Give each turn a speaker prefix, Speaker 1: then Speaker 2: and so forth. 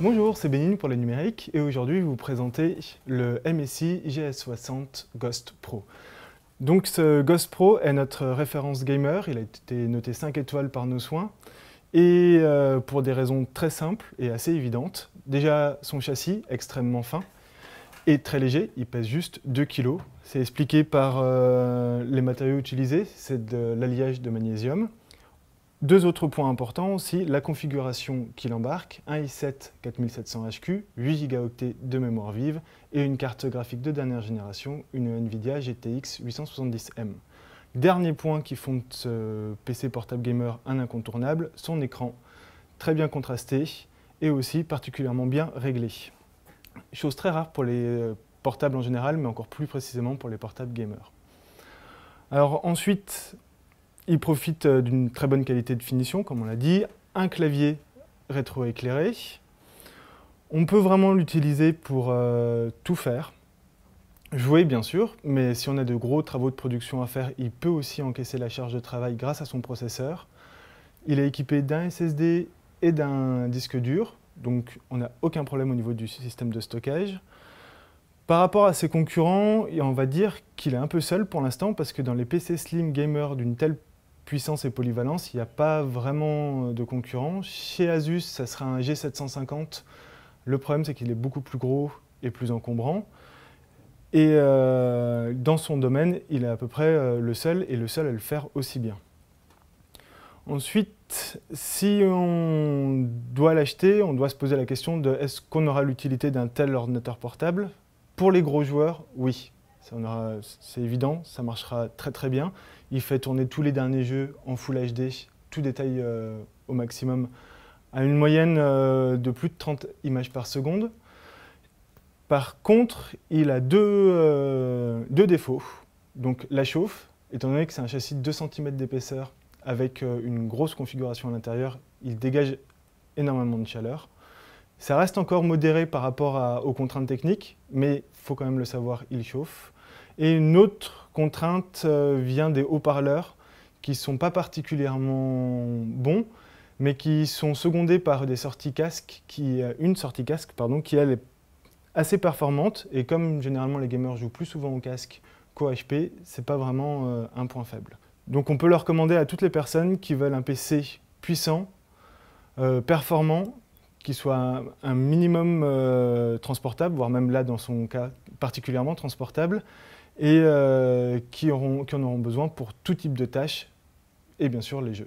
Speaker 1: Bonjour, c'est Bénigne pour le numérique et aujourd'hui je vais vous présenter le MSI GS60 Ghost Pro. Donc ce Ghost Pro est notre référence gamer, il a été noté 5 étoiles par nos soins et pour des raisons très simples et assez évidentes. Déjà son châssis extrêmement fin et très léger, il pèse juste 2 kg. C'est expliqué par les matériaux utilisés, c'est de l'alliage de magnésium. Deux autres points importants aussi, la configuration qu'il embarque, un i7 4700HQ, 8 Go de mémoire vive et une carte graphique de dernière génération, une Nvidia GTX 870M. Dernier point qui font de ce PC portable gamer un incontournable, son écran très bien contrasté et aussi particulièrement bien réglé. Chose très rare pour les portables en général, mais encore plus précisément pour les portables gamers. Alors ensuite, il profite d'une très bonne qualité de finition, comme on l'a dit, un clavier rétroéclairé. On peut vraiment l'utiliser pour tout faire. Jouer bien sûr, mais si on a de gros travaux de production à faire, il peut aussi encaisser la charge de travail grâce à son processeur. Il est équipé d'un SSD et d'un disque dur, donc on n'a aucun problème au niveau du système de stockage. Par rapport à ses concurrents, on va dire qu'il est un peu seul pour l'instant, parce que dans les PC Slim Gamer d'une telle puissance et polyvalence, il n'y a pas vraiment de concurrent. Chez Asus, ça sera un G750. Le problème, c'est qu'il est beaucoup plus gros et plus encombrant. Et dans son domaine, il est à peu près le seul, et le seul à le faire aussi bien. Ensuite, si on doit l'acheter, on doit se poser la question de est-ce qu'on aura l'utilité d'un tel ordinateur portable? Pour les gros joueurs, oui. C'est évident, ça marchera très très bien. Il fait tourner tous les derniers jeux en Full HD, tout détail au maximum, à une moyenne de plus de 30 images par seconde. Par contre, il a deux défauts. Donc la chauffe, étant donné que c'est un châssis de 2 cm d'épaisseur avec une grosse configuration à l'intérieur, il dégage énormément de chaleur. Ça reste encore modéré par rapport aux contraintes techniques, mais il faut quand même le savoir, il chauffe. Et une autre contrainte vient des haut-parleurs qui ne sont pas particulièrement bons, mais qui sont secondés par une sortie casque qui elle est assez performante. Et comme généralement les gamers jouent plus souvent au casque qu'au HP, ce n'est pas vraiment un point faible. Donc on peut le recommander à toutes les personnes qui veulent un PC puissant, performant, qui soit un minimum transportable, voire même là dans son cas particulièrement transportable, et qui en auront besoin pour tout type de tâches, et bien sûr les jeux.